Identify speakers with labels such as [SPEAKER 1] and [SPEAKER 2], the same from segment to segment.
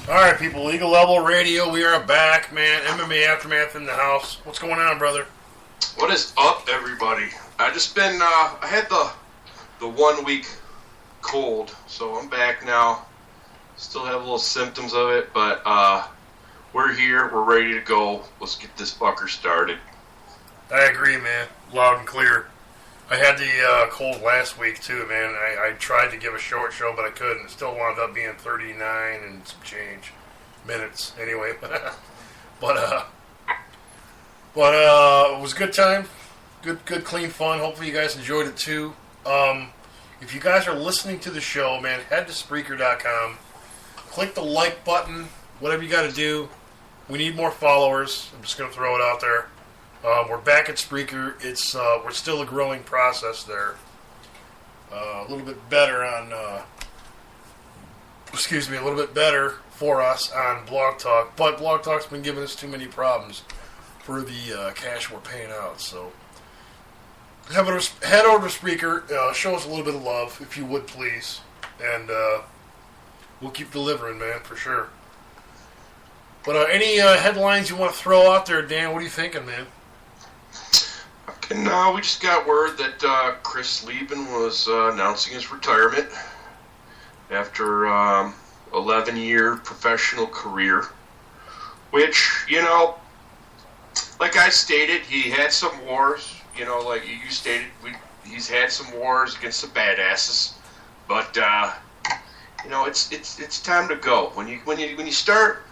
[SPEAKER 1] Alright, people, Legal Level Radio, we are back, man. MMA Aftermath in the house. What's going on, brother?
[SPEAKER 2] What is up, everybody? I just been, I had the 1 week cold, so I'm back now. Still have little symptoms of it, but we're here, we're ready to go. Let's get this fucker started.
[SPEAKER 1] I agree, man. Loud and clear. I had the cold last week, too, man. I tried to give a short show, but I couldn't. It still wound up being 39 and some change minutes, anyway. but it was a good time. Good, clean fun. Hopefully you guys enjoyed it, too. If you guys are listening to the show, man, head to Spreaker.com. Click the like button, whatever you got to do. We need more followers. I'm just going to throw it out there. We're back at Spreaker. It's we're still a growing process there. A little bit better on, a little bit better for us on Blog Talk. But Blog Talk's been giving us too many problems for the cash we're paying out. So head over to Spreaker. Show us a little bit of love, if you would, please. And we'll keep delivering, man, for sure. But any headlines you want to throw out there, Dan? What are you thinking, man?
[SPEAKER 2] And we just got word that Chris Lieben was announcing his retirement after 11-year professional career, which, like I stated, he had some wars, like you stated, he's had some wars against the badasses, but, it's time to go. When you start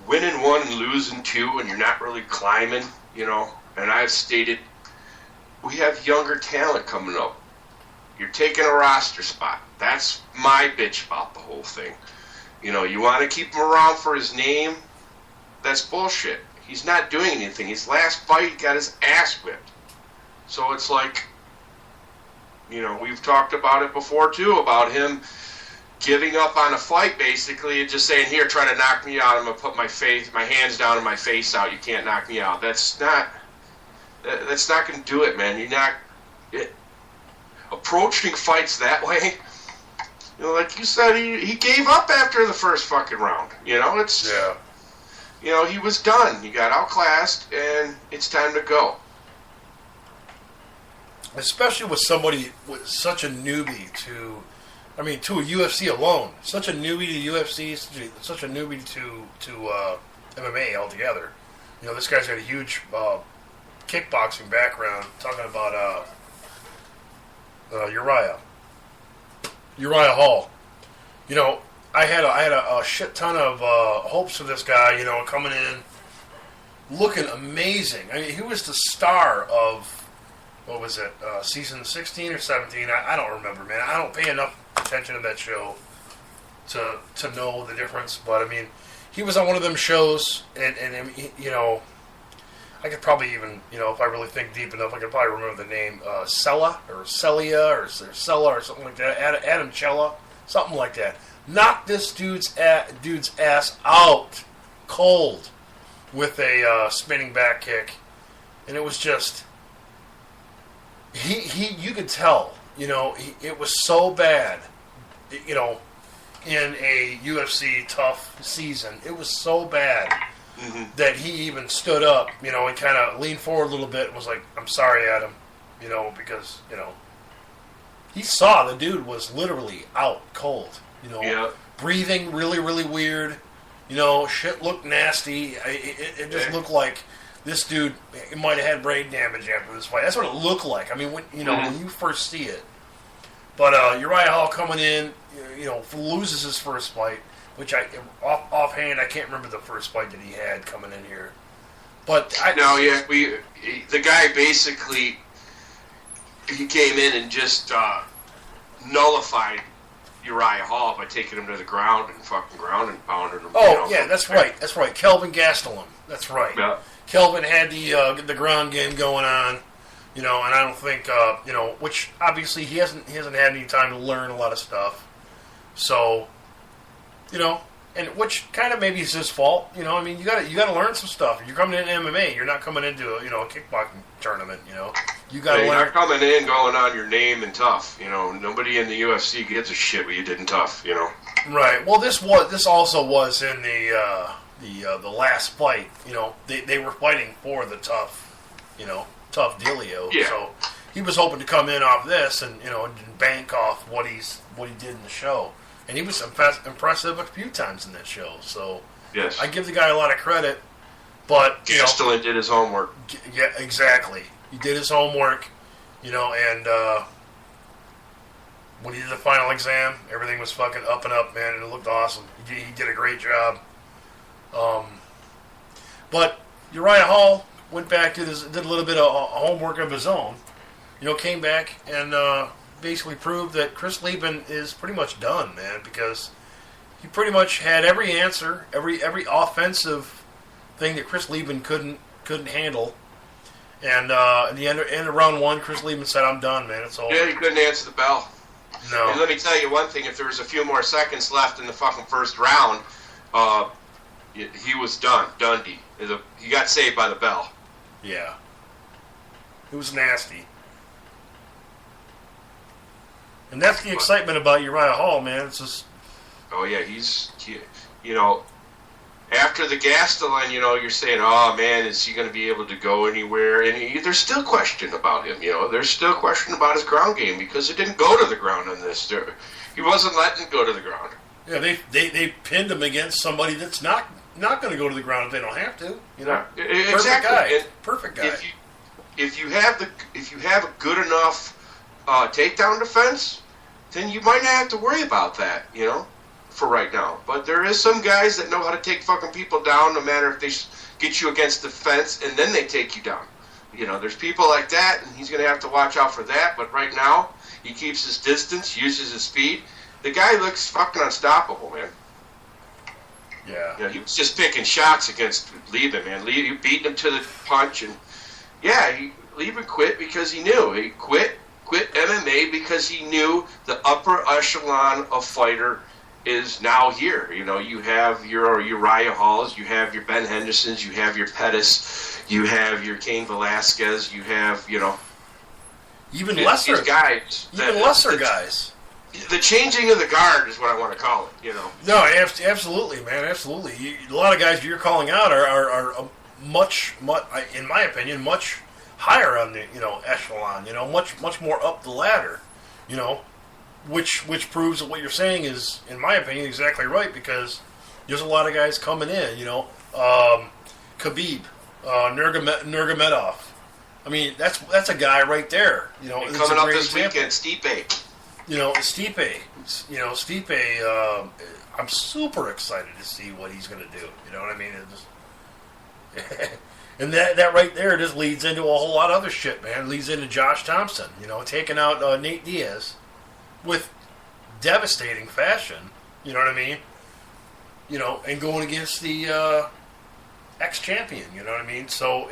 [SPEAKER 2] winning one and losing two and you're not really climbing, and I've stated, we have younger talent coming up. You're taking a roster spot. That's my bitch about the whole thing. You want to keep him around for his name? That's bullshit. He's not doing anything. His last fight, he got his ass whipped. So it's like, we've talked about it before too, about him giving up on a fight basically and just saying, here, try to knock me out. I'm going to put my hands down and my face out. You can't knock me out. That's not going to do it, man. You're not approaching fights that way. Like you said, he gave up after the first fucking round. He was done. He got outclassed, and it's time to go.
[SPEAKER 1] Especially with somebody with such a newbie to a UFC alone. Such a newbie to UFC, such a newbie to MMA altogether. This guy's got a huge kickboxing background. Talking about Uriah Hall. I had a shit ton of hopes for this guy. Coming in, looking amazing. I mean, he was the star of what was it, season 16 or 17? I don't remember, man. I don't pay enough attention to that show to know the difference. But I mean, he was on one of them shows, and I could probably even, if I really think deep enough, I could probably remember the name, Celia or Cella or something like that. Adam Cella, something like that. Knocked this dude's ass out cold with a spinning back kick, and it was just you could tell, it was so bad, in a UFC tough season. It was so bad. Mm-hmm. That he even stood up, and kind of leaned forward a little bit and was like, I'm sorry, Adam, because, he saw the dude was literally out cold, breathing really, really weird, shit looked nasty. It just looked like this dude might have had brain damage after this fight. That's what it looked like. I mean, when you first see it. But Uriah Hall coming in, loses his first fight. Which offhand, I can't remember the first fight that he had coming in here. But the guy basically, he came in and just nullified Uriah Hall by taking him to the ground and pounding him. Oh, yeah, that's right. That's right. Kelvin Gastelum. That's right. Yeah. Kelvin had the ground game going on, and I don't think, which obviously he hasn't had any time to learn a lot of stuff. So, and which kind of maybe is his fault. You know, I mean, you got to learn some stuff. You're coming into MMA. You're not coming into a kickboxing tournament. You know, you got to learn.
[SPEAKER 2] You're not coming in going on your name and tough. You know, nobody in the UFC gives a shit what you did in tough. You know.
[SPEAKER 1] Right. Well, this also was in the last fight. You know, they were fighting for the tough dealio.
[SPEAKER 2] Yeah.
[SPEAKER 1] So he was hoping to come in off this and bank off what he did in the show. And he was impressive a few times in that show. So
[SPEAKER 2] yes,
[SPEAKER 1] I give the guy a lot of credit. But
[SPEAKER 2] Gastelum did his homework.
[SPEAKER 1] Yeah, exactly. He did his homework. And when he did the final exam, everything was fucking up and up, man, and it looked awesome. He did a great job. But Uriah Hall went back, did a little bit of homework of his own. Came back and basically proved that Chris Lieben is pretty much done, man, because he pretty much had every answer, every offensive thing that Chris Lieben couldn't handle. And at the end of round one, Chris Lieben said, "I'm done, man. It's over."
[SPEAKER 2] Yeah, he couldn't answer the bell.
[SPEAKER 1] No.
[SPEAKER 2] And let me tell you one thing: if there was a few more seconds left in the fucking first round, he was done. Dundee. He got saved by the bell.
[SPEAKER 1] Yeah. It was nasty. And that's the excitement about Uriah Hall, man. It's just...
[SPEAKER 2] Oh, yeah, after the Gastelum, you're saying, oh, man, is he going to be able to go anywhere? And there's still question about him, There's still question about his ground game because it didn't go to the ground on this. He wasn't letting it go to the ground.
[SPEAKER 1] Yeah, they pinned him against somebody that's not going to go to the ground if they don't have to.
[SPEAKER 2] Exactly.
[SPEAKER 1] Perfect guy.
[SPEAKER 2] If you have a good enough takedown defense, then you might not have to worry about that, for right now. But there is some guys that know how to take fucking people down, no matter if they get you against the fence and then they take you down. There's people like that, and he's going to have to watch out for that. But right now, he keeps his distance, uses his speed. The guy looks fucking unstoppable, man.
[SPEAKER 1] Yeah.
[SPEAKER 2] He was just picking shots against Lieben, man. He beat him to the punch, and Lieben quit because he knew. He quit MMA because he knew the upper echelon of fighter is now here. You have your Uriah Halls, you have your Ben Hendersons, you have your Pettis, you have your Cain Velasquez, you have,
[SPEAKER 1] even lesser
[SPEAKER 2] guys.
[SPEAKER 1] Lesser guys.
[SPEAKER 2] The changing of the guard is what I want to call it,
[SPEAKER 1] No, absolutely, man, absolutely. A lot of guys you're calling out are much, in my opinion, much higher on the echelon. Much more up the ladder. Which proves that what you're saying is, in my opinion, exactly right, because there's a lot of guys coming in. Khabib, Nurmagomedov. I mean, that's a guy right there.
[SPEAKER 2] And coming up this weekend, Stipe.
[SPEAKER 1] Stipe, I'm super excited to see what he's going to do. You know what I mean? And that right there just leads into a whole lot of other shit, man. It leads into Josh Thomson, taking out Nate Diaz with devastating fashion. You know what I mean? And going against the ex-champion. You know what I mean? So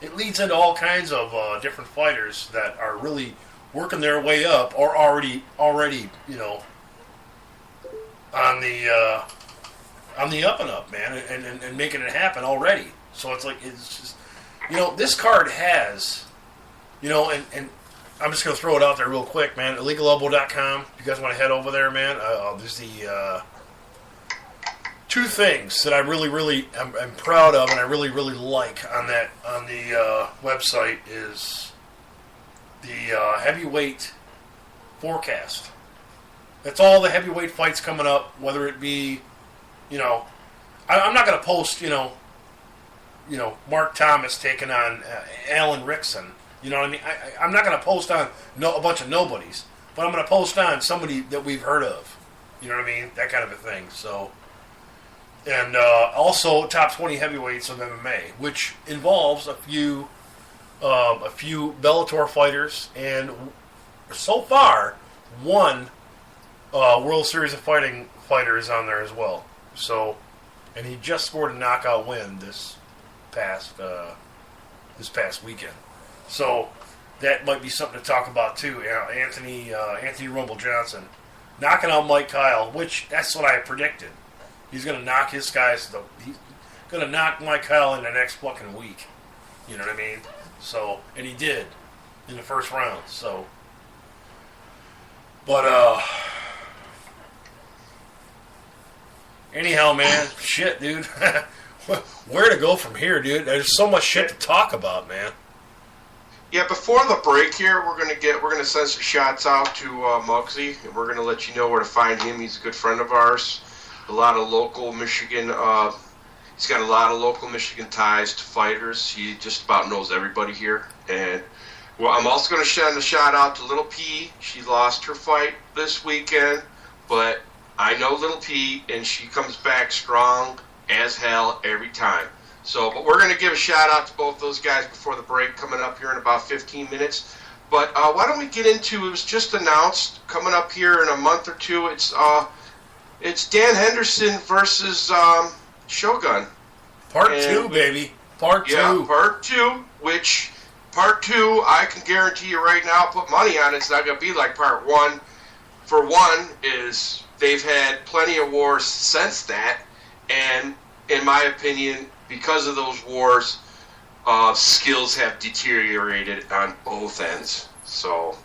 [SPEAKER 1] it leads into all kinds of different fighters that are really working their way up, or already, on the up and up, man, and making it happen already. So it's just, this card has, and I'm just going to throw it out there real quick, man. IllegalElbow.com. If you guys want to head over there, man, there's the two things that I really, really am proud of, and I really, really like on the website is the heavyweight forecast. That's all the heavyweight fights coming up, whether it be, I'm not going to post, Mark Thomas taking on Alan Rickson. You know what I mean? I'm not going to post on a bunch of nobodies, but I'm going to post on somebody that we've heard of. You know what I mean? That kind of a thing. So, and also top 20 heavyweights of MMA, which involves a few Bellator fighters, and so far, one World Series of Fighting fighter is on there as well. So, and he just scored a knockout win this past weekend. So that might be something to talk about too. Anthony Rumble Johnson knocking out Mike Kyle, which that's what I predicted. He's gonna knock his guys. He's gonna knock Mike Hell in the next fucking week. You know what I mean? So, and he did in the first round. So, but anyhow, man, shit, dude. Where to go from here, dude? There's so much shit to talk about, man.
[SPEAKER 2] Yeah, before the break here, we're gonna send some shots out to Muggsy, and we're gonna let you know where to find him. He's a good friend of ours. A lot of local Michigan. He's got a lot of local Michigan ties to fighters. He just about knows everybody here. And well, I'm also gonna send a shout out to Little P. She lost her fight this weekend, but I know Little P, and she comes back strong as hell every time. So, but we're going to give a shout out to both those guys before the break coming up here in about 15 minutes. But why don't we get into, it was just announced, coming up here in a month or two, it's Dan Henderson versus Shogun.
[SPEAKER 1] Part 2, baby. Part 2.
[SPEAKER 2] Yeah, Part 2, which Part 2, I can guarantee you right now, put money on it's not going to be like Part 1. For one, is they've had plenty of wars since that, and in my opinion, because of those wars, skills have deteriorated on both ends. So,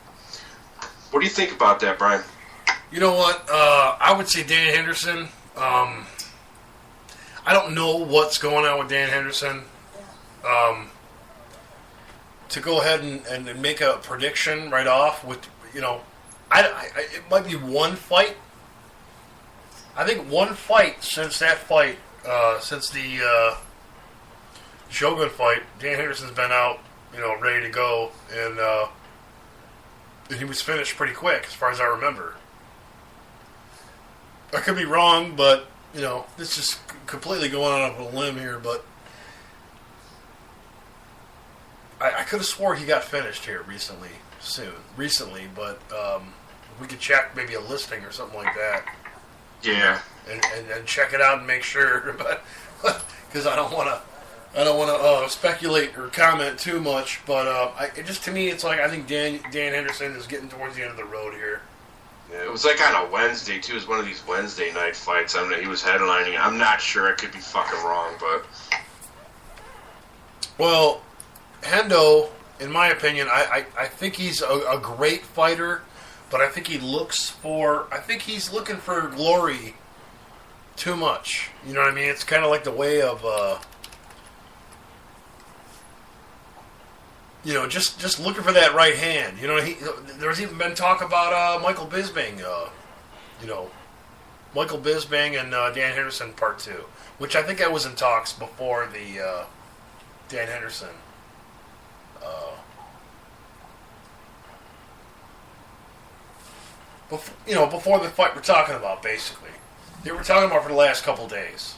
[SPEAKER 2] what do you think about that, Brian?
[SPEAKER 1] You know what? I would say Dan Henderson. I don't know what's going on with Dan Henderson. To go ahead and make a prediction right off with, you know, it might be one fight. I think one fight since that fight, since the Shogun fight, Dan Henderson's been out, you know, ready to go, and he was finished pretty quick, as far as I remember. I could be wrong, but, you know, this is completely going on a limb here, but I could have swore he got finished here recently, but we could check maybe a listing or something like that.
[SPEAKER 2] Yeah.
[SPEAKER 1] And check it out and make sure, but because I don't want to speculate or comment too much, but to me, it's like I think Dan Henderson is getting towards the end of the road here.
[SPEAKER 2] Yeah, it was like on a Wednesday too. It was one of these Wednesday night fights. I mean, he was headlining. I'm not sure. I could be fucking wrong, but
[SPEAKER 1] well, Hendo, in my opinion, I think he's a great fighter, but I think he's looking for glory too much. You know what I mean? It's kind of like the way of, you know, just looking for that right hand. You know, there's even been talk about Michael Bisping, you know, Michael Bisping and Dan Henderson Part 2, which I think I was in talks before the Dan Henderson. Before the fight we're talking about, basically. They were talking about for the last couple of days.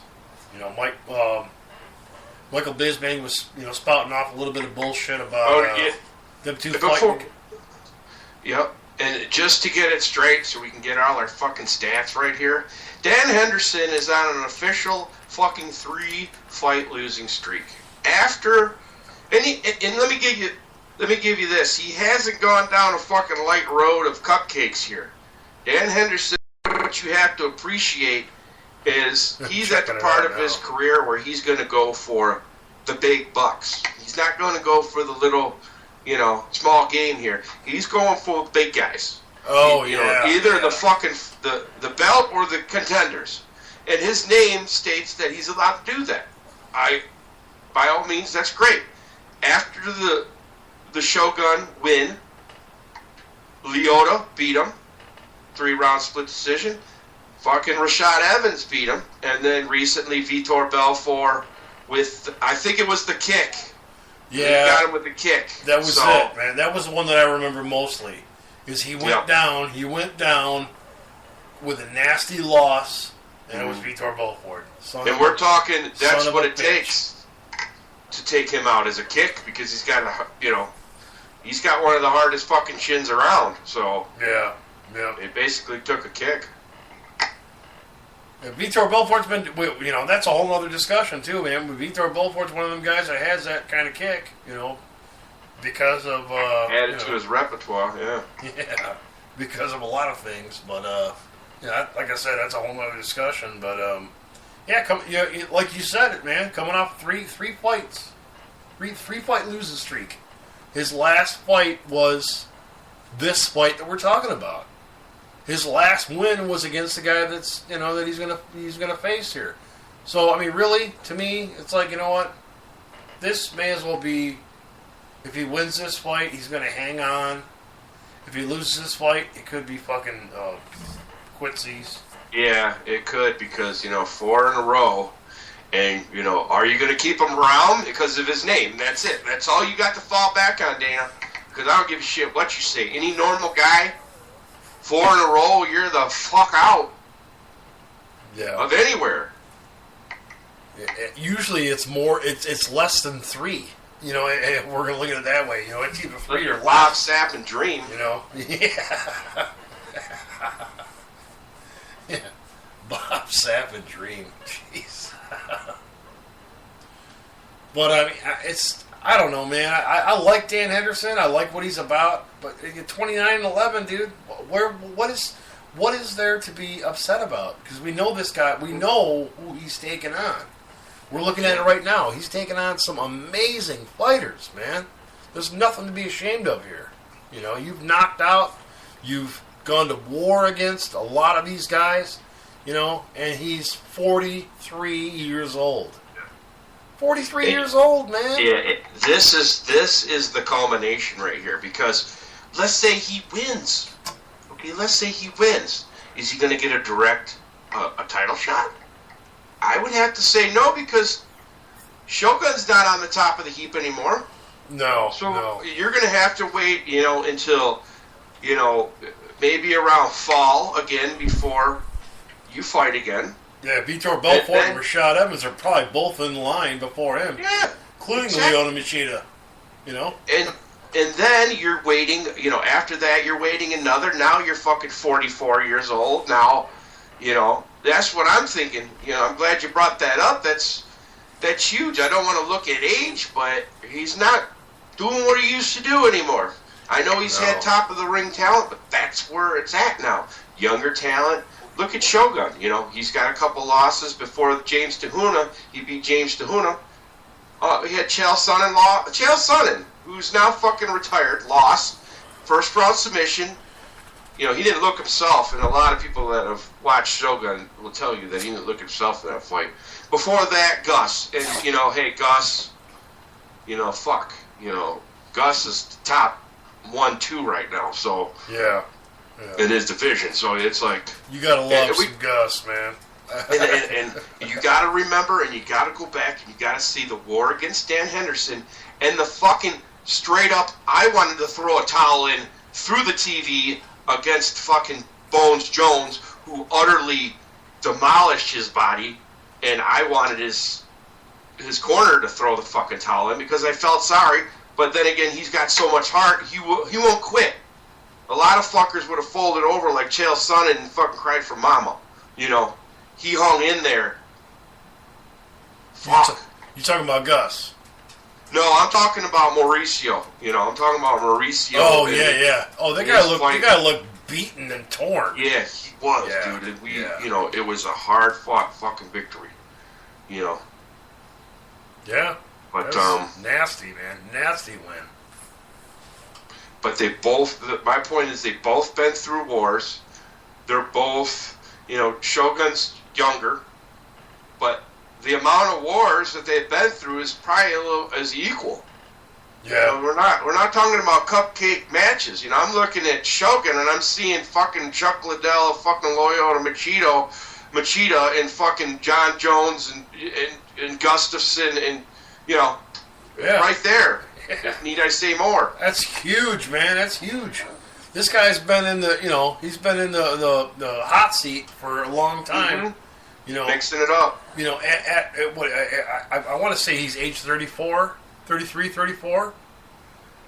[SPEAKER 1] You know, Michael Bisping was, you know, spouting off a little bit of bullshit about them two fighting.
[SPEAKER 2] Yep. And just to get it straight so we can get all our fucking stats right here, Dan Henderson is on an official fucking 3-fight losing streak. After, and let me give you this, he hasn't gone down a fucking light road of cupcakes here. Dan Henderson, what you have to appreciate is he's at the part of his career where he's going to go for the big bucks. He's not going to go for the little, you know, small game here. He's going for the big guys.
[SPEAKER 1] Oh,
[SPEAKER 2] you know, either the fucking the belt or the contenders. And his name states that he's allowed to do that. By all means, that's great. After the Shogun win, Lyoto beat him, 3-round split decision. Fucking Rashad Evans beat him, and then recently Vitor Belfort with, I think it was the kick.
[SPEAKER 1] Yeah,
[SPEAKER 2] he got him with the kick.
[SPEAKER 1] That was it, man. That was the one that I remember mostly. Is he went down? He went down with a nasty loss, and it was Vitor Belfort.
[SPEAKER 2] And we're talking. That's what it takes to take him out as a kick, because he's got he's got one of the hardest fucking chins around. So
[SPEAKER 1] yeah,
[SPEAKER 2] it basically took a kick.
[SPEAKER 1] Yeah, Vitor Belfort's been, you know, that's a whole other discussion too, man. Vitor Belfort's one of them guys that has that kind of kick, you know, because of
[SPEAKER 2] added to his repertoire,
[SPEAKER 1] yeah, because of a lot of things. But yeah, like I said, that's a whole other discussion. But Yeah, like you said it, man. Coming off three fights, three fight losing streak. His last fight was this fight that we're talking about. His last win was against the guy that's that he's gonna face here. So I mean, really, to me, it's like, you know what? This may as well be. If he wins this fight, he's gonna hang on. If he loses this fight, it could be fucking quitsies.
[SPEAKER 2] Yeah, it could, because 4 in a row, and are you gonna keep him around because of his name? That's it. That's all you got to fall back on, Dana. Because I don't give a shit what you say. Any normal guy, 4 in a row, you're the fuck out.
[SPEAKER 1] Yeah.
[SPEAKER 2] Of anywhere.
[SPEAKER 1] Usually, it's more. It's less than 3. We're gonna look at it that way. It's either 3 or less.
[SPEAKER 2] Bob Sapp and Dream.
[SPEAKER 1] Yeah. Yeah. Bob Sapp and Dream. Jeez. But I mean, I don't know, man. I like Dan Henderson. I like what he's about. But 29-11, dude. What is there to be upset about? Because we know this guy. We know who he's taking on. We're looking at it right now. He's taking on some amazing fighters, man. There's nothing to be ashamed of here. You've knocked out. You've gone to war against a lot of these guys. And he's 43 years old. 43 years old, man.
[SPEAKER 2] Yeah, this is the culmination right here, because let's say he wins. Okay, let's say he wins. Is he going to get a direct a title shot? I would have to say no, because Shogun's not on the top of the heap anymore.
[SPEAKER 1] No.
[SPEAKER 2] So you're going to have to wait, until maybe around fall again before you fight again.
[SPEAKER 1] Yeah, Vitor Belfort and Rashad Evans are probably both in line before him.
[SPEAKER 2] Yeah,
[SPEAKER 1] including Lyoto Machida.
[SPEAKER 2] And then you're waiting. After that you're waiting another. Now you're fucking 44 years old. Now, that's what I'm thinking. I'm glad you brought that up. That's huge. I don't want to look at age, but he's not doing what he used to do anymore. I know he's had top of the ring talent, but that's where it's at now. Younger talent. Look at Shogun. He's got a couple losses before James Tahuna. He beat James Tahuna. He had Chael Sonnen, who's now fucking retired, lost. First round submission. He didn't look himself, and a lot of people that have watched Shogun will tell you that he didn't look himself in that fight. Before that, Gus. And, hey, Gus, fuck. Gus is top 1-2 right now, so.
[SPEAKER 1] Yeah.
[SPEAKER 2] In his division, so it's like
[SPEAKER 1] you gotta love some Gus, man.
[SPEAKER 2] and you gotta remember, and you gotta go back, and you gotta see the war against Dan Henderson, and the fucking straight up. I wanted to throw a towel in through the TV against fucking Bones Jones, who utterly demolished his body, and I wanted his corner to throw the fucking towel in because I felt sorry. But then again, he's got so much heart, he won't quit. A lot of fuckers would have folded over like Chael Sonnen and fucking cried for mama. He hung in there. Fuck.
[SPEAKER 1] You talking about Gus?
[SPEAKER 2] No, I'm talking about Mauricio. I'm talking about Mauricio.
[SPEAKER 1] Oh, yeah. Oh, that guy looked beaten and torn.
[SPEAKER 2] Yeah, he was, dude. And it was a hard fought fucking victory.
[SPEAKER 1] Yeah.
[SPEAKER 2] But
[SPEAKER 1] nasty, man. Nasty win.
[SPEAKER 2] But my point is, they've both been through wars. They're both, Shogun's younger, but the amount of wars that they've been through is probably is equal.
[SPEAKER 1] Yeah.
[SPEAKER 2] We're not talking about cupcake matches. I'm looking at Shogun and I'm seeing fucking Chuck Liddell, fucking Lyoto Machida, and fucking John Jones and Gustafson and right there. Need I say more?
[SPEAKER 1] That's huge, man. That's huge. This guy's been in the, he's been in the hot seat for a long time.
[SPEAKER 2] Mm-hmm. Mixing it up.
[SPEAKER 1] I want to say he's age 34, 33, 34.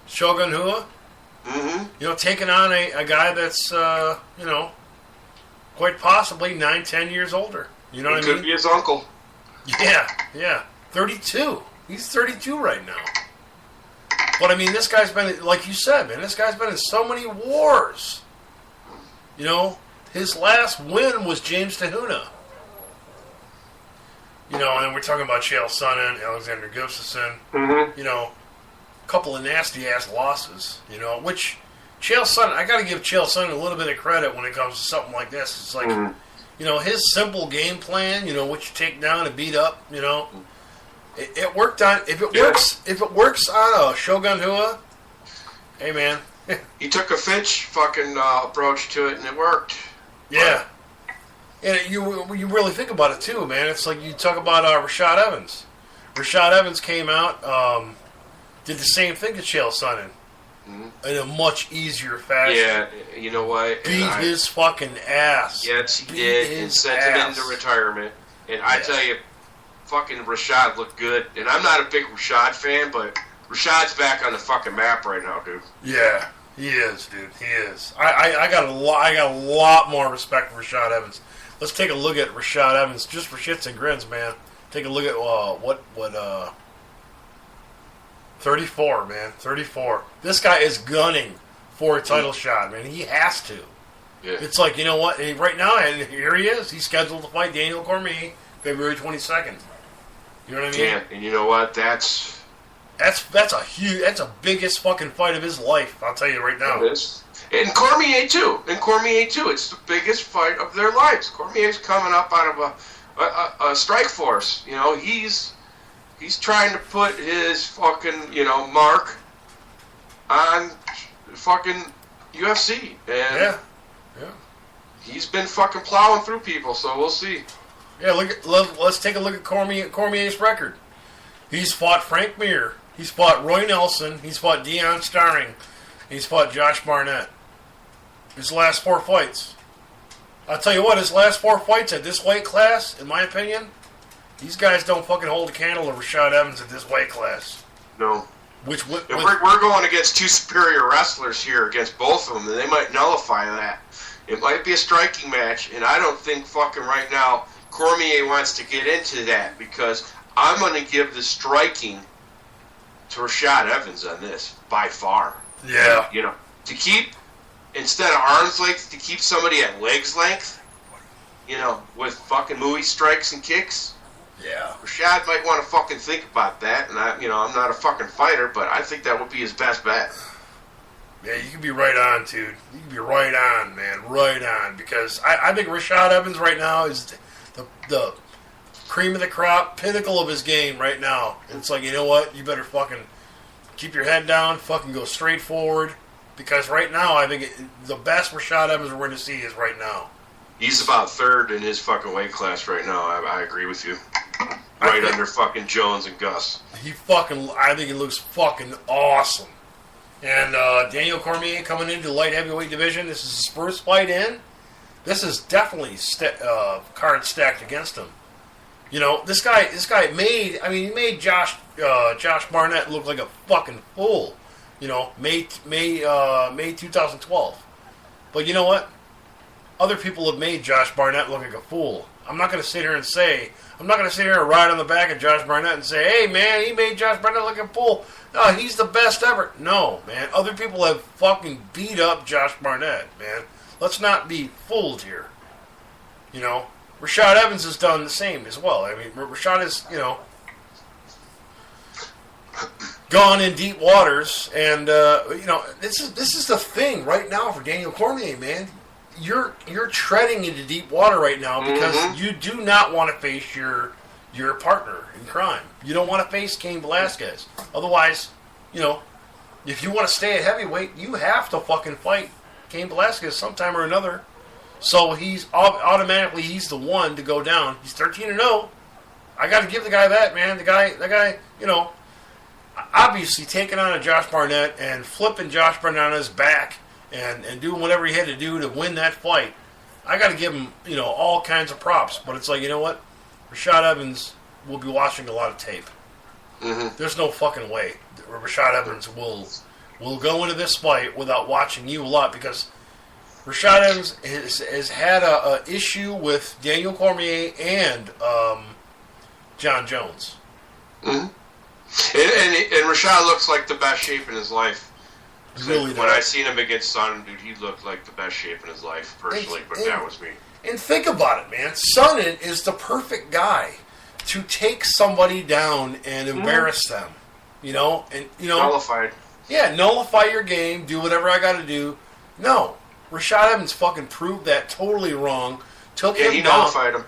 [SPEAKER 1] Shogun Rua.
[SPEAKER 2] Mm-hmm.
[SPEAKER 1] Taking on a guy that's, quite possibly 9-10 years older. You know what I mean?
[SPEAKER 2] Could be his uncle.
[SPEAKER 1] Yeah. 32. He's 32 right now. But, I mean, this guy's been, like you said, man, this guy's been in so many wars. His last win was James Tahuna. You know, and we're talking about Chael Sonnen, Alexander Gustafsson.
[SPEAKER 2] Mm-hmm.
[SPEAKER 1] You know, a couple of nasty-ass losses, you know, which Chael Sonnen, I got to give Chael Sonnen a little bit of credit when it comes to something like this. It's like, you know, his simple game plan, you know, what you take down and beat up, you know, it worked on, if it works on a Shogun Rua, hey, man.
[SPEAKER 2] He took a Finch fucking approach to it, and it worked.
[SPEAKER 1] Yeah. And you really think about it, too, man. It's like you talk about Rashad Evans. Rashad Evans came out, did the same thing to Chael Sonnen in a much easier fashion.
[SPEAKER 2] Yeah, you know what?
[SPEAKER 1] Beat his fucking ass.
[SPEAKER 2] Yes, he did, and sent him into retirement. And I tell you, fucking Rashad looked good. And I'm not a big Rashad fan, but Rashad's back on the fucking map right now, dude.
[SPEAKER 1] Yeah, he is, dude. He is. I got a lot more respect for Rashad Evans. Let's take a look at Rashad Evans just for shits and grins, man. Take a look at what 34, man. 34. This guy is gunning for a title shot, man. He has to.
[SPEAKER 2] Yeah.
[SPEAKER 1] It's like, you know what? Right now, and here he is. He's scheduled to fight Daniel Cormier February 22nd. You know what I mean?
[SPEAKER 2] Yeah, and you know what? That's
[SPEAKER 1] a biggest fucking fight of his life. I'll tell you right now.
[SPEAKER 2] It is. And Cormier too. It's the biggest fight of their lives. Cormier's coming up out of a strike force. You know, he's trying to put his fucking, you know, mark on fucking UFC. And
[SPEAKER 1] yeah.
[SPEAKER 2] He's been fucking plowing through people, so we'll see.
[SPEAKER 1] Yeah, let's take a look at Cormier's record. He's fought Frank Mir. He's fought Roy Nelson. He's fought Deion Starring. He's fought Josh Barnett. His last 4 fights. I'll tell you what, his last 4 fights at this weight class, in my opinion, these guys don't fucking hold a candle to Rashad Evans at this weight class.
[SPEAKER 2] No.
[SPEAKER 1] We're
[SPEAKER 2] going against 2 superior wrestlers here, against both of them, and they might nullify that. It might be a striking match, and I don't think fucking right now Cormier wants to get into that, because I'm going to give the striking to Rashad Evans on this, by far.
[SPEAKER 1] Yeah.
[SPEAKER 2] You know, to keep, instead of arm's length, to keep somebody at legs length, you know, with fucking Muay strikes and kicks.
[SPEAKER 1] Yeah.
[SPEAKER 2] Rashad might want to fucking think about that, and I'm not a fucking fighter, but I think that would be his best bet.
[SPEAKER 1] Yeah, you can be right on, dude. You can be right on, man. Right on. Because I think Rashad Evans right now is the cream of the crop, pinnacle of his game right now. And it's like, you know what? You better fucking keep your head down, fucking go straight forward. Because right now, I think the best Rashad Evans we're going to see is right now.
[SPEAKER 2] He's about 3rd in his fucking weight class right now. I agree with you. Right under fucking Jones and Gus.
[SPEAKER 1] I think he looks fucking awesome. And Daniel Cormier coming into the light heavyweight division. This is his first fight in. This is definitely cards stacked against him. You know, this guy he made Josh Barnett look like a fucking fool. You know, May 2012. But you know what? Other people have made Josh Barnett look like a fool. I'm not going to sit here and ride on the back of Josh Barnett and say, hey, man, he made Josh Barnett look like a fool. No, he's the best ever. No, man. Other people have fucking beat up Josh Barnett, man. Let's not be fooled here. You know, Rashad Evans has done the same as well. I mean, Rashad is, you know, gone in deep waters. And, you know, this is the thing right now for Daniel Cormier, man. You're treading into deep water right now because you do not want to face your partner in crime. You don't want to face Cain Velasquez. Otherwise, you know, if you want to stay at heavyweight, you have to fucking fight Cain Velasquez sometime or another. So he's the one to go down. He's 13-0. I got to give the guy that, man. The guy, you know, obviously taking on a Josh Barnett and flipping Josh Barnett on his back. And doing whatever he had to do to win that fight, I got to give him, you know, all kinds of props. But it's like, you know what? Rashad Evans will be watching a lot of tape. There's no fucking way Rashad Evans will go into this fight without watching you a lot, because Rashad Evans has had a issue with Daniel Cormier and John Jones.
[SPEAKER 2] And Rashad looks like the best shape in his life.
[SPEAKER 1] Really
[SPEAKER 2] when I seen him against Sonnen, dude, he looked like the best shape in his life, personally, but that was me.
[SPEAKER 1] And think about it, man. Sonnen is the perfect guy. to take somebody down and embarrass them,
[SPEAKER 2] nullified.
[SPEAKER 1] Yeah, nullify your game. Do whatever I got to do. No, Rashad Evans fucking proved that totally wrong. Took him down.
[SPEAKER 2] Nullified him.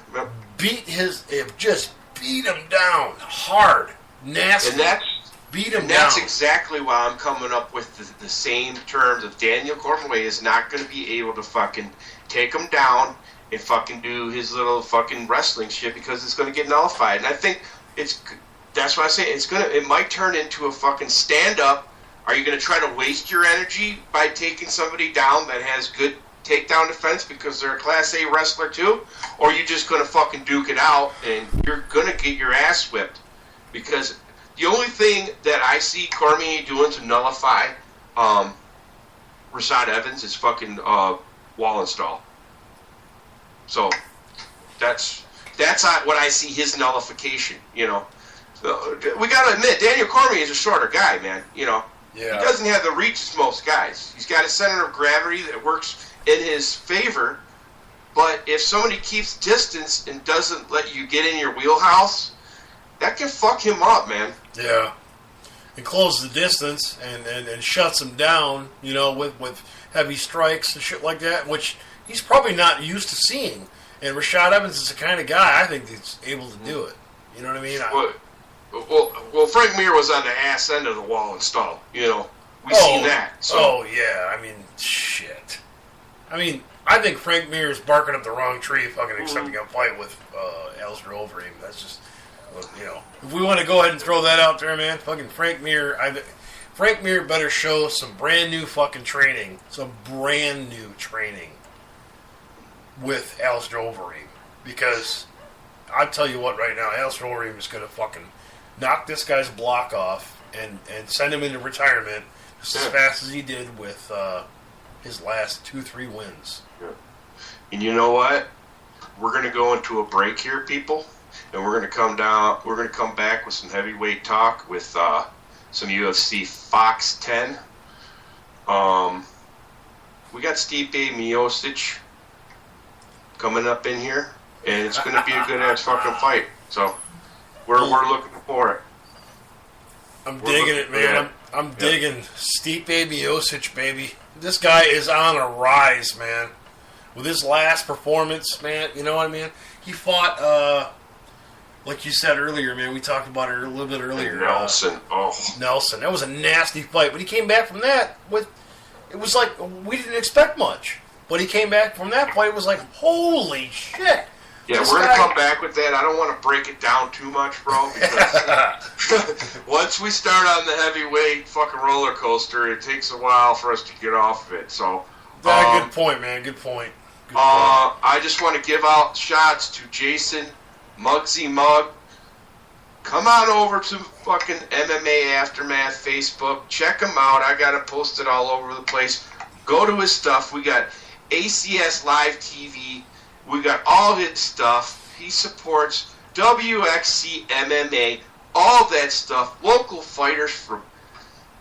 [SPEAKER 2] Yep.
[SPEAKER 1] Just beat him down hard, nasty.
[SPEAKER 2] That's exactly why I'm coming up with the same terms of Daniel Cormier is not going to be able to fucking take him down and fucking do his little fucking wrestling shit because it's going to get nullified. And I think that's why I say it might turn into a fucking stand up. Are you going to try to waste your energy by taking somebody down that has good takedown defense because they're a Class A wrestler too? Or are you just going to fucking duke it out and you're going to get your ass whipped? Because the only thing that I see Cormier doing to nullify Rashad Evans is fucking wall install. So that's what I see his nullification. So, we got to admit Daniel Cormier is a shorter guy, man. Yeah. He doesn't have the reach as most guys. He's got a center of gravity that works in his favor. But if somebody keeps distance and doesn't let you get in your wheelhouse, that can fuck him up, man.
[SPEAKER 1] Yeah. It closes the distance and shuts him down, with heavy strikes and shit like that, which he's probably not used to seeing. And Rashad Evans is the kind of guy I think that's able to do it. You know what I mean?
[SPEAKER 2] Well, Frank Mir was on the ass end of the wall install. We've seen that. So.
[SPEAKER 1] Oh, yeah. I mean, shit. I think Frank Mir is barking up the wrong tree fucking accepting a fight with Alistair Overeem. That's just... if we want to go ahead and throw that out there, man, fucking Frank Mir better show some brand new fucking training, with Alistair Overeem, because I'll tell you what right now, Alistair Overeem is going to fucking knock this guy's block off and send him into retirement just as fast as he did with his last 2-3 wins.
[SPEAKER 2] Yeah. And you know what? We're going to go into a break here, people. And we're going to come down. We're going to come back with some heavyweight talk with some UFC FOX 10. We got Stipe Miocic coming up in here, and it's going to be a good ass fucking fight. So we're looking for it.
[SPEAKER 1] I'm digging it, man. I'm digging Stipe Miocic, baby. This guy is on a rise, man. With his last performance, man, you know what I mean? He fought. Like you said earlier, man, we talked about it a little bit earlier.
[SPEAKER 2] Nelson,
[SPEAKER 1] Nelson. That was a nasty fight. But he came back from that with... It was like, we didn't expect much. But he came back from that fight, it was like, holy shit.
[SPEAKER 2] Yeah, we're going to come back with that. I don't want to break it down too much, bro, because once we start on the heavyweight fucking roller coaster, it takes a while for us to get off of it. So,
[SPEAKER 1] good point, man. Good point.
[SPEAKER 2] I just want to give out shots to Jason Muggsy Mug. Come on over to fucking MMA Aftermath Facebook. Check him out. I got it posted all over the place. Go to his stuff. We got ACS Live TV. We got all his stuff. He supports WXC MMA. All that stuff. Local fighters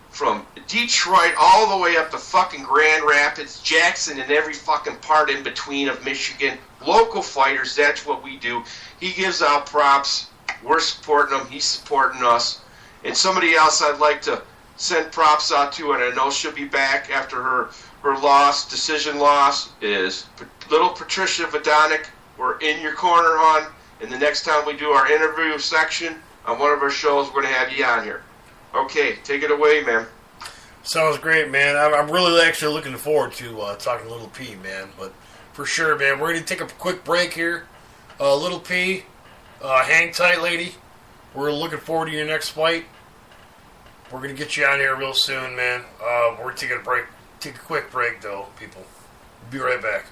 [SPEAKER 2] from Detroit all the way up to fucking Grand Rapids, Jackson, and every fucking part in between of Michigan. Local fighters, that's what we do. He gives out props. We're supporting him. He's supporting us. And somebody else I'd like to send props out to, and I know she'll be back after her decision loss, is little Patricia Vodanik. We're in your corner, hon. And the next time we do our interview section on one of our shows, we're going to have you on here. Okay, take it away, man.
[SPEAKER 1] Sounds great, man. I'm really actually looking forward to talking to Little P, man. But for sure, man, we're going to take a quick break here. Little P, hang tight, lady. We're looking forward to your next fight. We're going to get you on here real soon, man. We're taking a break. Take a quick break, though, people. We'll be right back.